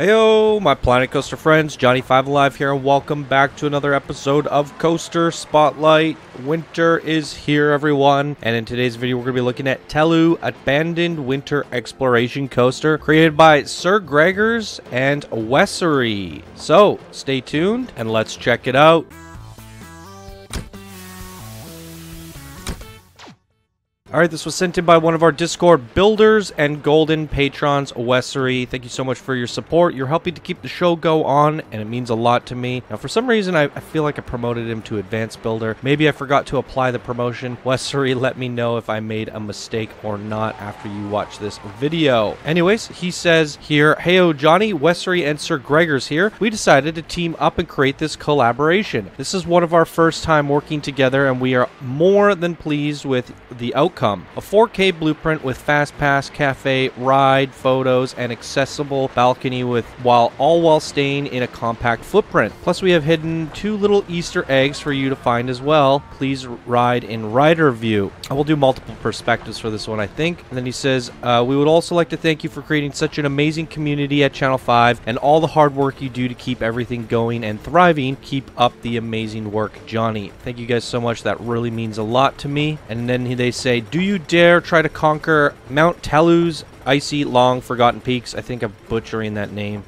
Heyo, my Planet Coaster friends, Johnny5 Alive here, and welcome back to another episode of Coaster Spotlight. Winter is here, everyone, and in today's video we're going to be looking at Tellu Abandoned Winter Exploration Coaster, created by SirGregors and Wesery. So, stay tuned, and let's check it out. Alright, this was sent in by one of our Discord builders and golden patrons, Wesery. Thank you so much for your support. You're helping to keep the show go on, and it means a lot to me. Now, for some reason, I feel like I promoted him to Advanced Builder. Maybe I forgot to apply the promotion. Wesery, let me know if I made a mistake or not after you watch this video. Anyways, he says here, "Heyo, Johnny, Wesery, and SirGregors here. We decided to team up and create this collaboration. This is one of our first time working together, and we are more than pleased with the outcome. A 4K blueprint with fast pass, cafe, ride, photos, and accessible balcony while staying in a compact footprint. Plus, we have hidden 2 little Easter eggs for you to find as well. Please ride in rider view." I will do multiple perspectives for this one, I think. And then he says, "We would also like to thank you for creating such an amazing community at Channel 5 and all the hard work you do to keep everything going and thriving. Keep up the amazing work, Johnny." Thank you guys so much. That really means a lot to me. And then they say, "Do you dare try to conquer Mount Tellú's icy, long, forgotten peaks?" I think I'm butchering that name.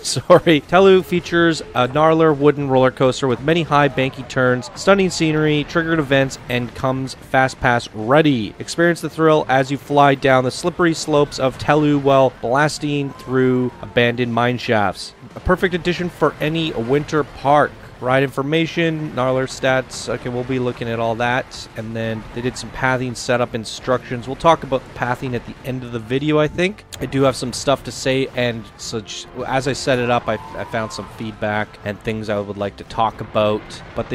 Sorry. Tellu features a Gnarler Wooden Rollercoaster with many high banky turns, stunning scenery, triggered events, and comes fast pass ready. Experience the thrill as you fly down the slippery slopes of Tellu while blasting through abandoned mine shafts. A perfect addition for any winter park. Ride information, Gnarler stats. Okay, we'll be looking at all that. And then they did some pathing setup instructions. We'll talk about the pathing at the end of the video, I think. I do have some stuff to say, and so as I set it up, I found some feedback and things I would like to talk about. But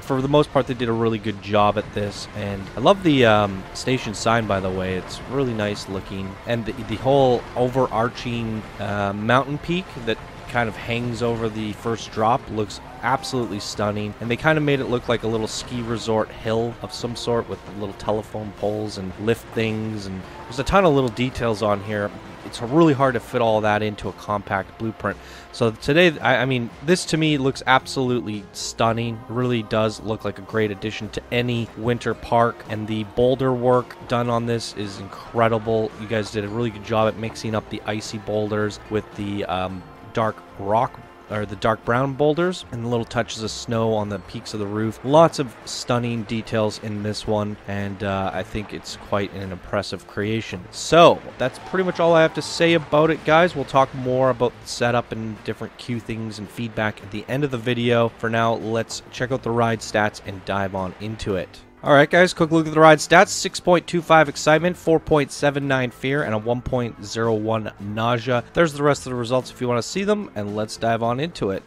for the most part, they did a really good job at this. And I love the station sign, by the way. It's really nice looking. And the whole overarching mountain peak that kind of hangs over the first drop looks absolutely stunning, and they kind of made it look like a little ski resort hill of some sort with little telephone poles and lift things, and there's a ton of little details on here. It's really hard to fit all that into a compact blueprint. So today, I mean, this to me looks absolutely stunning. It really does look like a great addition to any winter park, and the boulder work done on this is incredible. You guys did a really good job at mixing up the icy boulders with the dark rock, or the dark brown boulders, and the little touches of snow on the peaks of the roof. Lots of stunning details in this one, and I think it's quite an impressive creation. So that's pretty much all I have to say about it, guys. We'll talk more about the setup and different queue things and feedback at the end of the video. For now, let's check out the ride stats and dive on into it. Alright guys, quick look at the ride stats. 6.25 excitement, 4.79 fear, and a 1.01 nausea. There's the rest of the results if you want to see them, and let's dive on into it.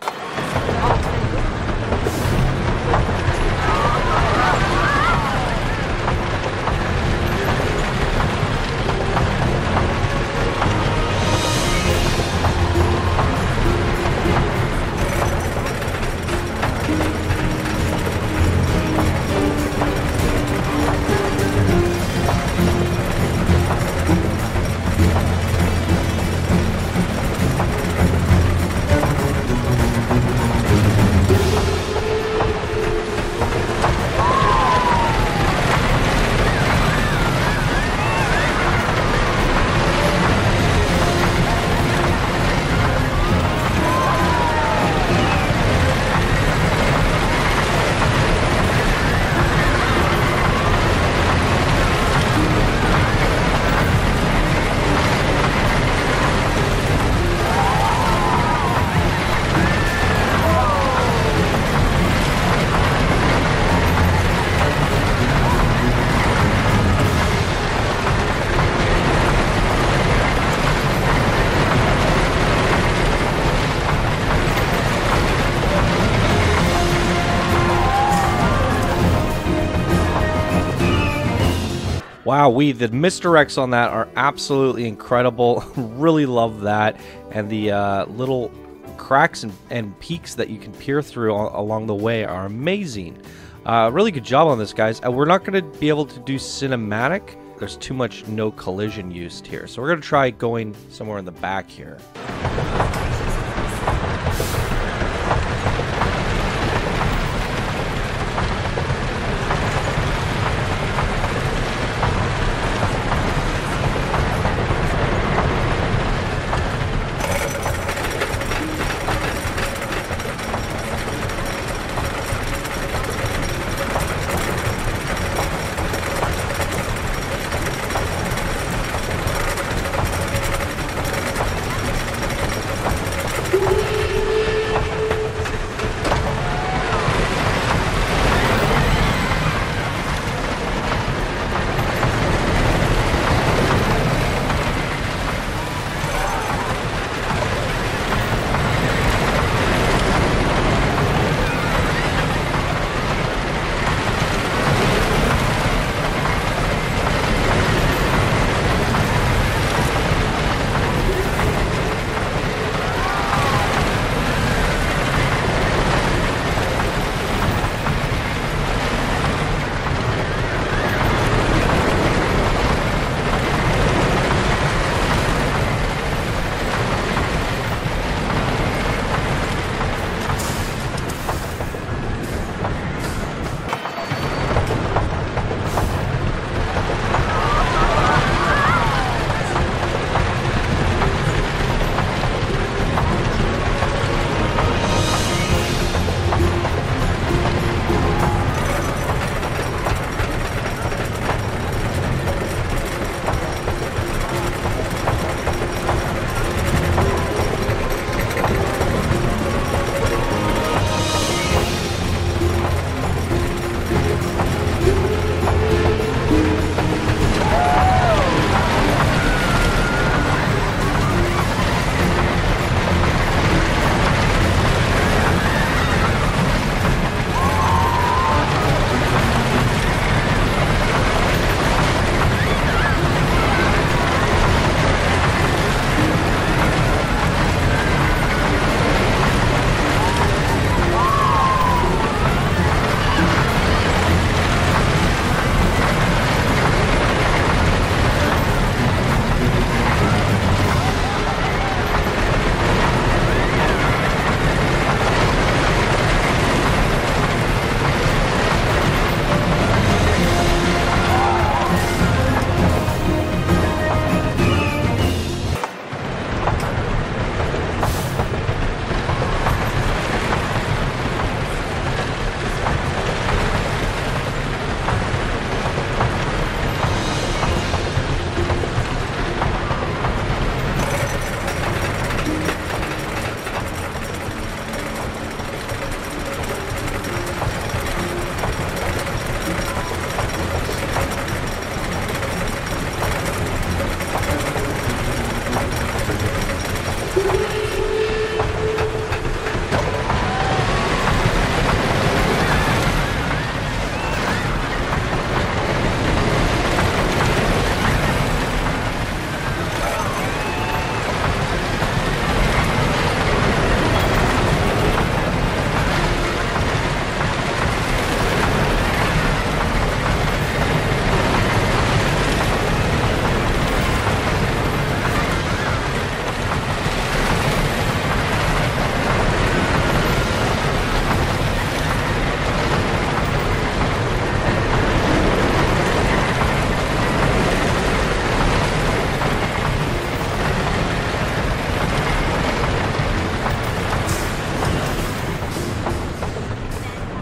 Wow, the misdirects on that are absolutely incredible. Really love that. And the little cracks and peaks that you can peer through along the way are amazing. Really good job on this, guys. We're not going to be able to do cinematic. There's too much no collision used here. So we're going to try going somewhere in the back here.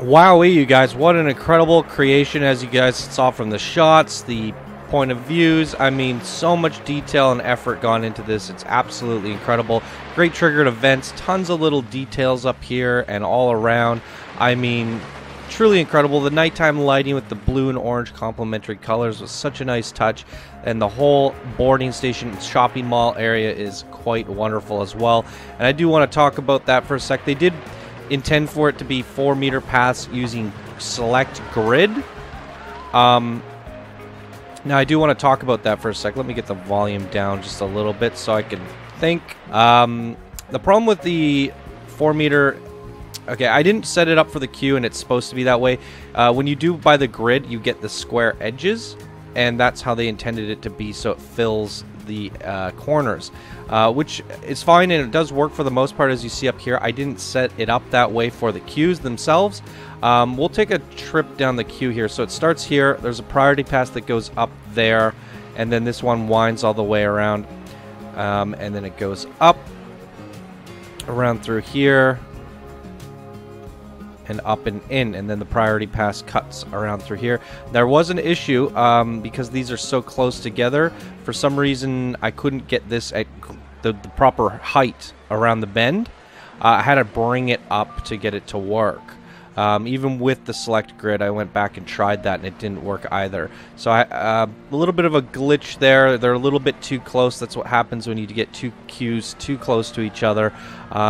Wowee, you guys, what an incredible creation, as you guys saw from the shots, the point of views. I mean, so much detail and effort gone into this. It's absolutely incredible. Great triggered events, tons of little details up here and all around. I mean, truly incredible. The nighttime lighting with the blue and orange complementary colors was such a nice touch, and the whole boarding station shopping mall area is quite wonderful as well. And I do want to talk about that for a sec. They did intend for it to be 4-meter paths using select grid. Now I do want to talk about that for a sec. Let me get the volume down just a little bit so I can think. The problem with the 4-meter... Okay, I didn't set it up for the queue, and it's supposed to be that way. When you do by the grid, you get the square edges, and that's how they intended it to be, so it fills the corners, which is fine, and it does work for the most part, as you see up here. I didn't set it up that way for the queues themselves. We'll take a trip down the queue here. So it starts here. There's a priority pass that goes up there, and then this one winds all the way around, and then it goes up around through here and up and in, and then the priority pass cuts around through here. There was an issue because these are so close together. For some reason, I couldn't get this at the proper height around the bend. I had to bring it up to get it to work. Even with the select grid, I went back and tried that, and it didn't work either. So a little bit of a glitch there. They're a little bit too close. That's what happens when you get two queues too close to each other.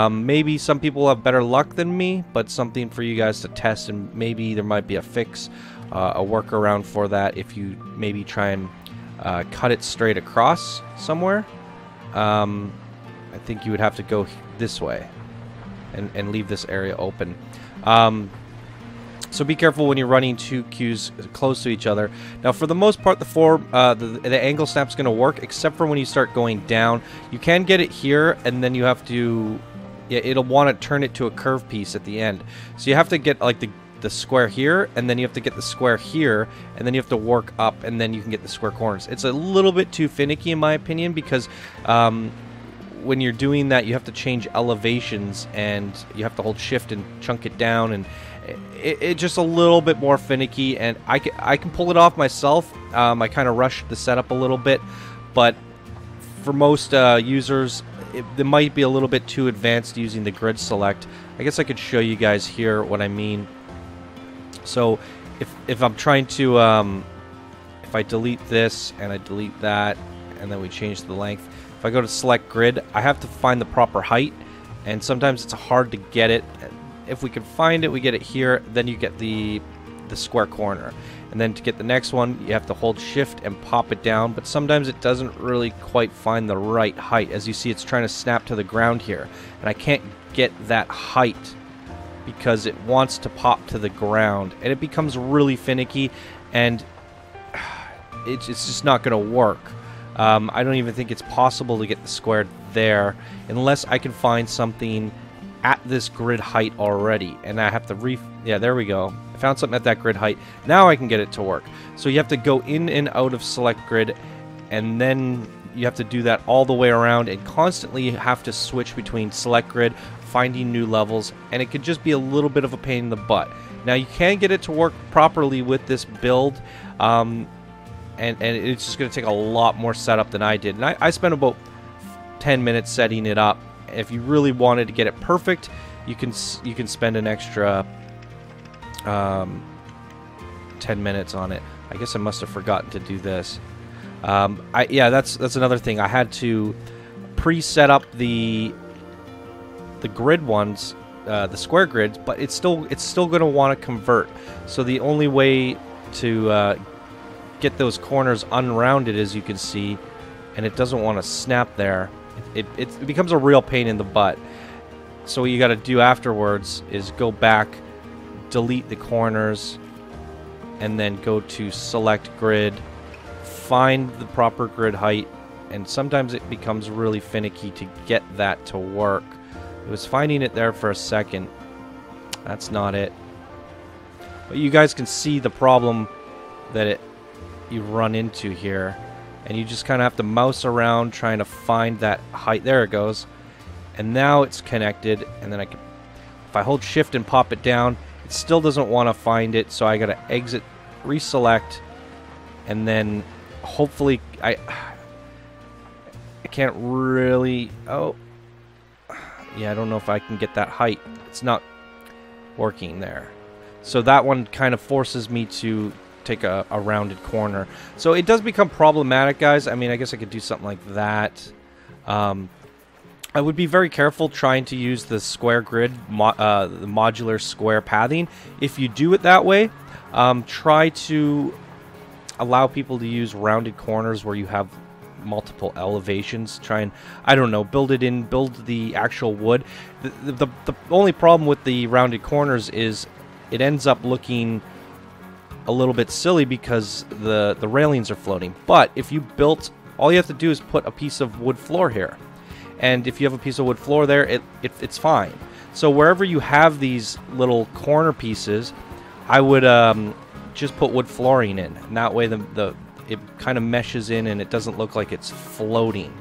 Maybe some people have better luck than me, but something for you guys to test, and maybe there might be a fix, a workaround for that if you maybe try and cut it straight across somewhere. I think you would have to go this way and leave this area open. So be careful when you're running two queues close to each other. Now, for the most part, the angle snap's going to work, except for when you start going down. You can get it here, and then you have to... Yeah, it'll want to turn it to a curve piece at the end. So you have to get, like, the square here, and then you have to get the square here, and then you have to work up, and then you can get the square corners. It's a little bit too finicky, in my opinion, because... when you're doing that, you have to change elevations, and you have to hold shift and chunk it down, and it's just a little bit more finicky. And I can pull it off myself. I kind of rushed the setup a little bit, but for most users, it might be a little bit too advanced using the grid select. I guess I could show you guys here what I mean. So if I'm trying to if I delete this and I delete that, and then we change the length. If I go to select grid, I have to find the proper height, and sometimes it's hard to get it. If we can find it, we get it here, then you get the square corner. And then to get the next one, you have to hold shift and pop it down, but sometimes it doesn't really quite find the right height. As you see, it's trying to snap to the ground here, and I can't get that height because it wants to pop to the ground, and it becomes really finicky, and it's just not going to work. I don't even think it's possible to get the square there unless I can find something at this grid height already. And I have to yeah, there we go. I found something at that grid height. Now I can get it to work. So you have to go in and out of select grid, and then you have to do that all the way around, and constantly have to switch between select grid, finding new levels, and it could just be a little bit of a pain in the butt. Now you can get it to work properly with this build, and it's just going to take a lot more setup than I did. And I spent about 10 minutes setting it up. If you really wanted to get it perfect, you can spend an extra 10 minutes on it. I guess I must have forgotten to do this. Yeah, that's another thing. I had to pre-set up the grid ones, the square grids, but it's still going to want to convert. So the only way to get those corners unrounded, as you can see, and it doesn't want to snap there. It becomes a real pain in the butt. So what you got to do afterwards is go back, delete the corners, and then go to select grid, find the proper grid height, and sometimes it becomes really finicky to get that to work. It was finding it there for a second. That's not it. But you guys can see the problem that you run into here, and you just kind of have to mouse around trying to find that height. There it goes, and now it's connected. And then if I hold shift and pop it down, it still doesn't want to find it, so I gotta exit, reselect, and then hopefully I can't really, oh yeah, I don't know if I can get that height. It's not working there. So that one kind of forces me to take a rounded corner. So it does become problematic, guys. I mean, I guess I could do something like that. I would be very careful trying to use the square grid, the modular square pathing. If you do it that way, try to allow people to use rounded corners where you have multiple elevations. Try and, I don't know, build the actual wood. The only problem with the rounded corners is it ends up looking a little bit silly because the railings are floating. But if you built, all you have to do is put a piece of wood floor here. And if you have a piece of wood floor there, it's fine. So wherever you have these little corner pieces, I would just put wood flooring in. And that way it kind of meshes in and it doesn't look like it's floating.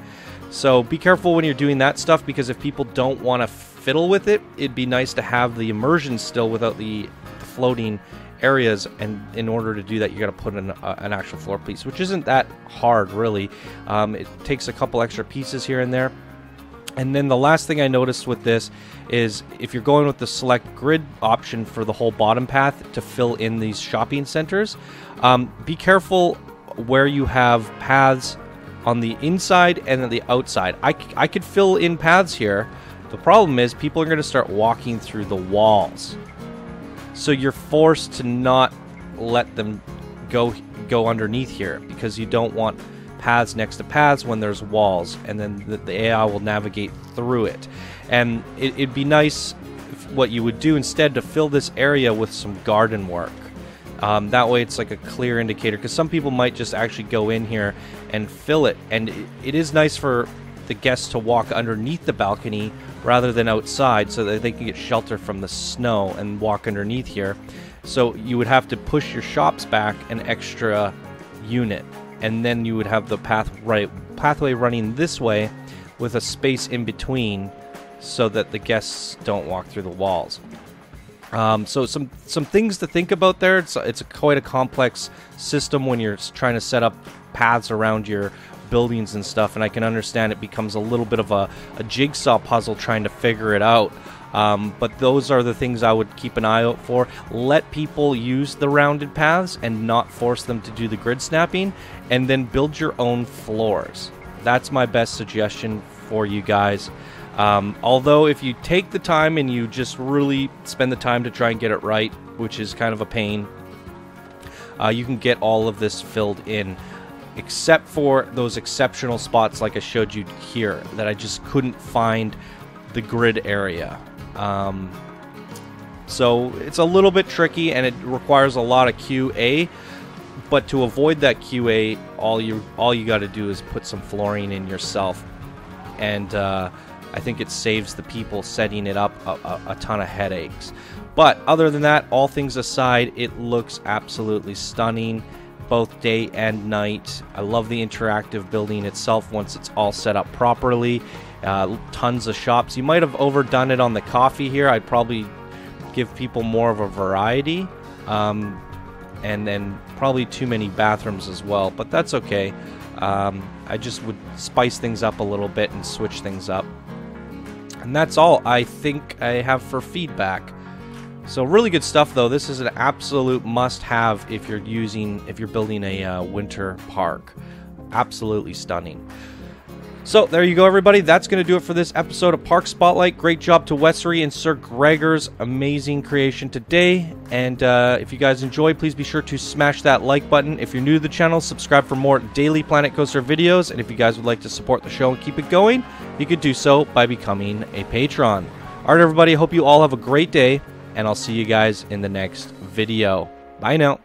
So be careful when you're doing that stuff, because if people don't want to fiddle with it, it'd be nice to have the immersion still without the floating areas, and in order to do that you got to put in an actual floor piece, which isn't that hard really. It takes a couple extra pieces here and there. And then the last thing I noticed with this is if you're going with the select grid option for the whole bottom path to fill in these shopping centers, be careful where you have paths on the inside and on the outside. I could fill in paths here. The problem is people are going to start walking through the walls. So you're forced to not let them go underneath here, because you don't want paths next to paths when there's walls, and then the AI will navigate through it. And it'd be nice if what you would do instead to fill this area with some garden work. That way it's like a clear indicator, because some people might just actually go in here and fill it, and it is nice for the guests to walk underneath the balcony rather than outside, so that they can get shelter from the snow and walk underneath here. So you would have to push your shops back an extra unit, and then you would have the pathway running this way with a space in between so that the guests don't walk through the walls. So some things to think about there. It's quite a complex system when you're trying to set up paths around your buildings and stuff, and I can understand it becomes a little bit of a jigsaw puzzle trying to figure it out. But those are the things I would keep an eye out for. Let people use the rounded paths and not force them to do the grid snapping, and then build your own floors. That's my best suggestion for you guys. Although if you take the time and you just really spend the time to try and get it right, which is kind of a pain, you can get all of this filled in, except for those exceptional spots like I showed you here that I just couldn't find the grid area. So it's a little bit tricky and it requires a lot of QA, but to avoid that QA, all you got to do is put some flooring in yourself, and I think it saves the people setting it up a ton of headaches. But other than that, all things aside, it looks absolutely stunning, both day and night. I love the interactive building itself once it's all set up properly. Tons of shops. You might have overdone it on the coffee here. I'd probably give people more of a variety, and then probably too many bathrooms as well, but that's okay. I just would spice things up a little bit and switch things up. And that's all I think I have for feedback. So really good stuff though. This is an absolute must-have if you're building a winter park. Absolutely stunning. So there you go, everybody. That's going to do it for this episode of Park Spotlight. Great job to Wesery and SirGregors. Amazing creation today. And if you guys enjoyed, please be sure to smash that like button. If you're new to the channel, subscribe for more daily Planet Coaster videos. And if you guys would like to support the show and keep it going, you could do so by becoming a patron. All right, everybody. I hope you all have a great day, and I'll see you guys in the next video. Bye now.